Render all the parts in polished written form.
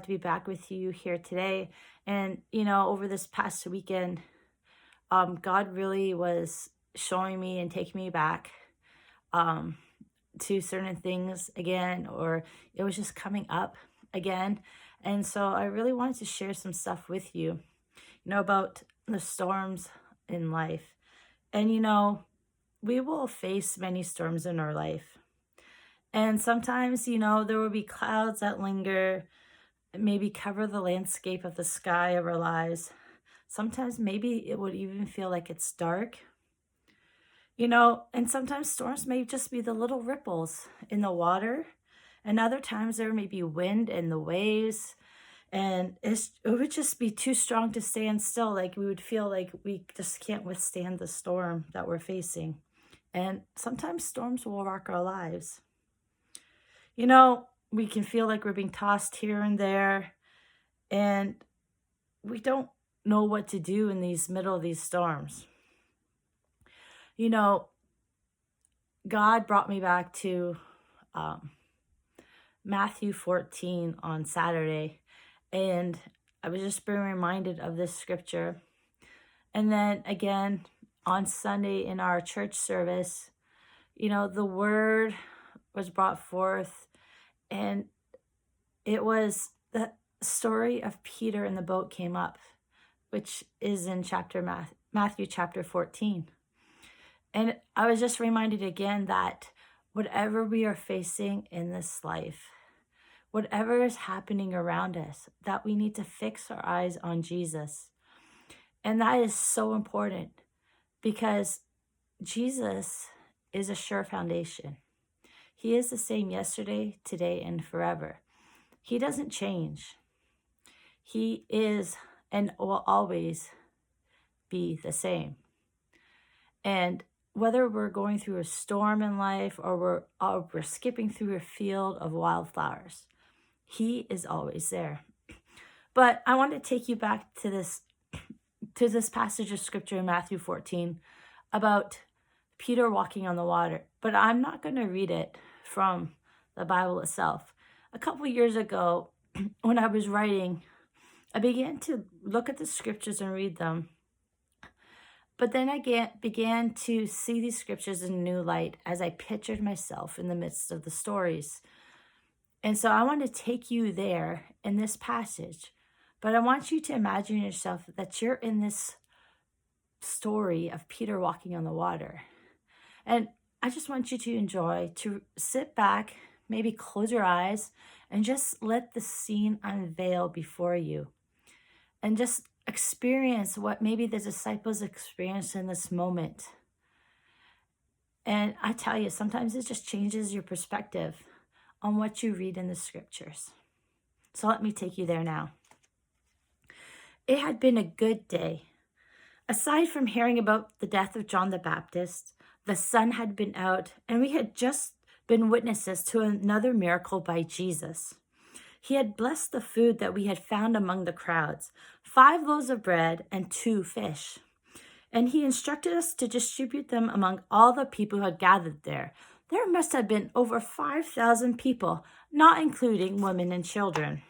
To be back with you here today. And, over this past weekend, God really was showing me and taking me back um, to certain things again, or it was just coming up again. And so I really wanted to share some stuff with you, about the storms in life. And, we will face many storms in our life. And sometimes, there will be clouds that linger, maybe cover the landscape of the sky of our lives. Sometimes maybe it would even feel like it's dark, and sometimes storms may just be the little ripples in the water. And other times there may be wind in the waves, and it would just be too strong to stand still. Like we would feel like we just can't withstand the storm that we're facing. And sometimes storms will rock our lives. We can feel like we're being tossed here and there, and we don't know what to do in these middle of these storms. You know, God brought me back to um, Matthew 14 on Saturday, and I was just being reminded of this scripture. And then again on Sunday in our church service, the word was brought forth, and it was the story of Peter in the boat came up, which is in Matthew chapter 14. And I was just reminded again that whatever we are facing in this life, whatever is happening around us, that we need to fix our eyes on Jesus. And that is so important because Jesus is a sure foundation. He is the same yesterday, today, and forever. He doesn't change. He is and will always be the same. And whether we're going through a storm in life or we're skipping through a field of wildflowers, he is always there. But I want to take you back to this passage of scripture in Matthew 14 about Peter walking on the water. But I'm not going to read it from the Bible itself. A couple years ago, when I was writing, I began to look at the scriptures and read them. But then I began to see these scriptures in a new light as I pictured myself in the midst of the stories. And so I want to take you there in this passage. But I want you to imagine yourself that you're in this story of Peter walking on the water. And I just want you to enjoy, to sit back, maybe close your eyes, and just let the scene unveil before you. And just experience what maybe the disciples experienced in this moment. And I tell you, sometimes it just changes your perspective on what you read in the scriptures. So let me take you there now. It had been a good day. Aside from hearing about the death of John the Baptist, the sun had been out, and we had just been witnesses to another miracle by Jesus. He had blessed the food that we had found among the crowds, 5 loaves of bread and 2 fish. And he instructed us to distribute them among all the people who had gathered there. There must have been over 5,000 people, not including women and children.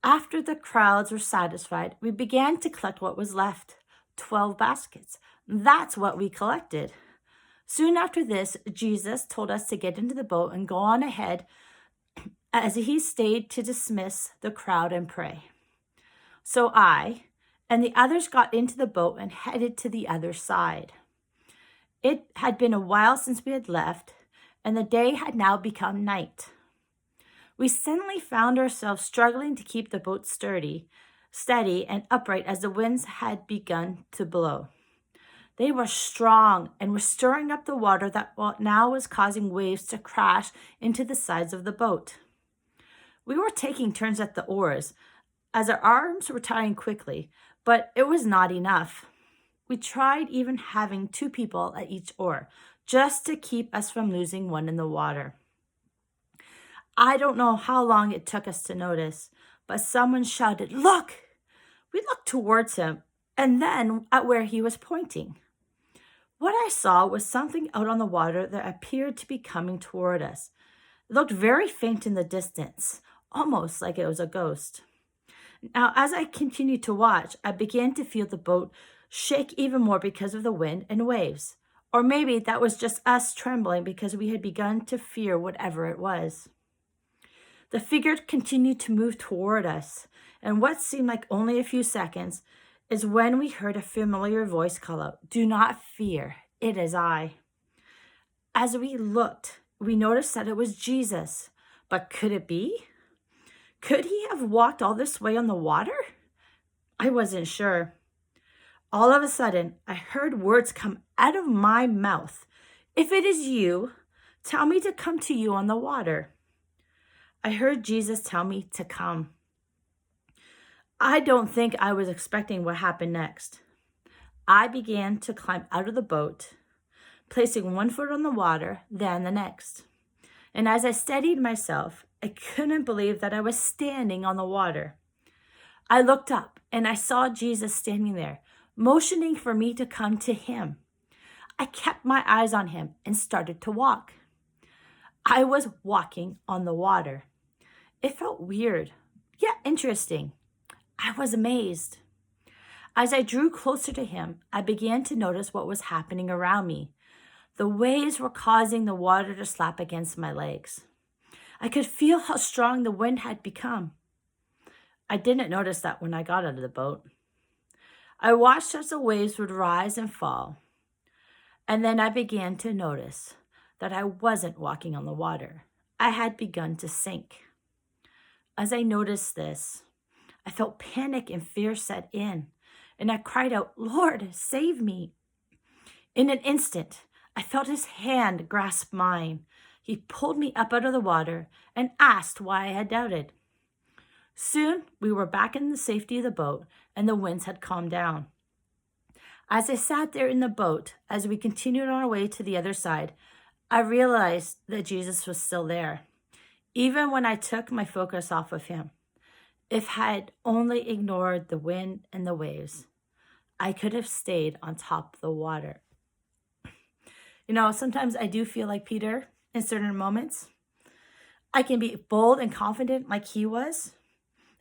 After the crowds were satisfied, we began to collect what was left, 12 baskets. That's what we collected. Soon after this, Jesus told us to get into the boat and go on ahead as he stayed to dismiss the crowd and pray. So I and the others got into the boat and headed to the other side. It had been a while since we had left, and the day had now become night. We suddenly found ourselves struggling to keep the boat steady and upright as the winds had begun to blow. They were strong and were stirring up the water that now was causing waves to crash into the sides of the boat. We were taking turns at the oars as our arms were tiring quickly, but it was not enough. We tried even having 2 people at each oar just to keep us from losing one in the water. I don't know how long it took us to notice, but someone shouted, "Look!" We looked towards him and then at where he was pointing. What I saw was something out on the water that appeared to be coming toward us. It looked very faint in the distance, almost like it was a ghost. Now, as I continued to watch, I began to feel the boat shake even more because of the wind and waves. Or maybe that was just us trembling because we had begun to fear whatever it was. The figure continued to move toward us, and what seemed like only a few seconds is when we heard a familiar voice call out, "Do not fear, it is I." As we looked, we noticed that it was Jesus. But could it be? Could he have walked all this way on the water? I wasn't sure. All of a sudden, I heard words come out of my mouth. "If it is you, tell me to come to you on the water." I heard Jesus tell me to come. I don't think I was expecting what happened next. I began to climb out of the boat, placing one foot on the water, then the next. And as I steadied myself, I couldn't believe that I was standing on the water. I looked up and I saw Jesus standing there, motioning for me to come to him. I kept my eyes on him and started to walk. I was walking on the water. It felt weird, yet interesting. I was amazed. As I drew closer to him, I began to notice what was happening around me. The waves were causing the water to slap against my legs. I could feel how strong the wind had become. I didn't notice that when I got out of the boat. I watched as the waves would rise and fall, and then I began to notice that I wasn't walking on the water. I had begun to sink. As I noticed this, I felt panic and fear set in, and I cried out, "Lord, save me." In an instant, I felt his hand grasp mine. He pulled me up out of the water and asked why I had doubted. Soon, we were back in the safety of the boat, and the winds had calmed down. As I sat there in the boat, as we continued on our way to the other side, I realized that Jesus was still there, even when I took my focus off of him. If I had only ignored the wind and the waves, I could have stayed on top of the water. Sometimes I do feel like Peter in certain moments. I can be bold and confident like he was.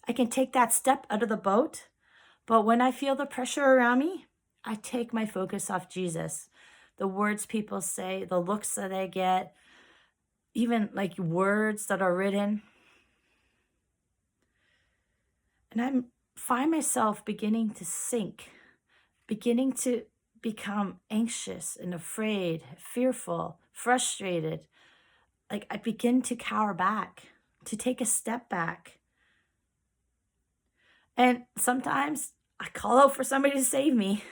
I can take that step out of the boat. But when I feel the pressure around me, I take my focus off Jesus. The words people say, the looks that I get, even like words that are written. And I find myself beginning to sink, beginning to become anxious and afraid, fearful, frustrated. Like I begin to cower back, to take a step back. And sometimes I call out for somebody to save me.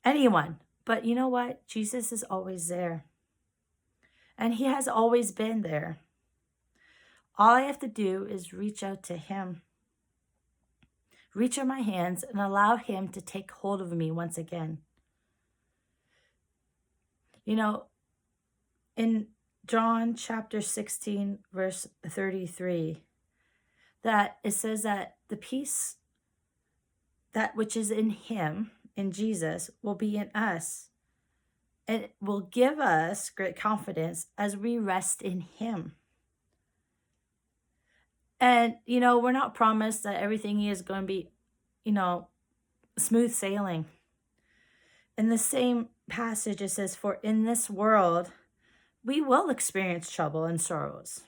Anyone. But you know what? Jesus is always there. And he has always been there. All I have to do is reach out to him. Reach out my hands and allow him to take hold of me once again. In John chapter 16, verse 33, that it says that the peace, that which is in him, in Jesus, will be in us. It will give us great confidence as we rest in him. And, we're not promised that everything is going to be, smooth sailing. In the same passage, it says, "For in this world, we will experience trouble and sorrows,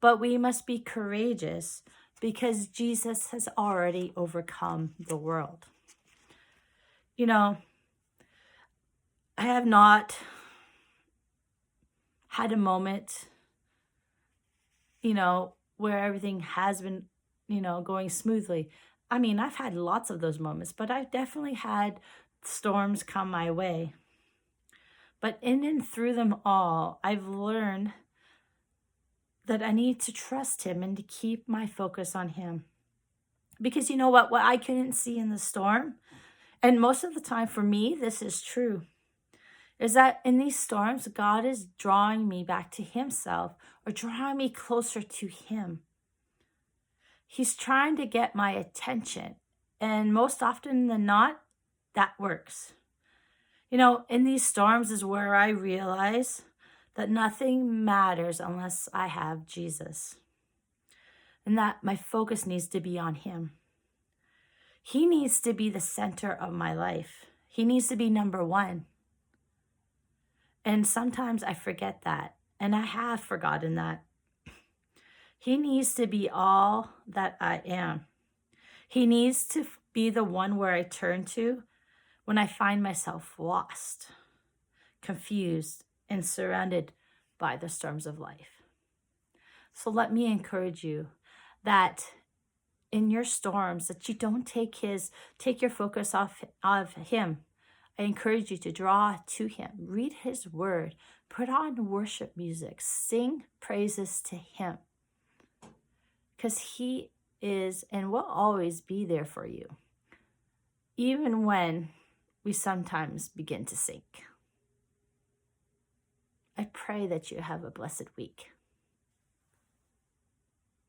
but we must be courageous because Jesus has already overcome the world." I have not had a moment, where everything has been, going smoothly. I mean, I've had lots of those moments, but I've definitely had storms come my way. But in and through them all, I've learned that I need to trust him and to keep my focus on him. Because you know what I couldn't see in the storm, and most of the time for me, this is true, is that in these storms, God is drawing me back to himself or drawing me closer to him. He's trying to get my attention. And most often than not, that works. In these storms is where I realize that nothing matters unless I have Jesus, and that my focus needs to be on him. He needs to be the center of my life. He needs to be number one. And sometimes I forget that, and I have forgotten that. He needs to be all that I am. He needs to be the one where I turn to when I find myself lost, confused, and surrounded by the storms of life. So let me encourage you that in your storms, that you don't take your focus off of him. I encourage you to draw to him, read his word, put on worship music, sing praises to him, because he is and will always be there for you, even when we sometimes begin to sink. I pray that you have a blessed week.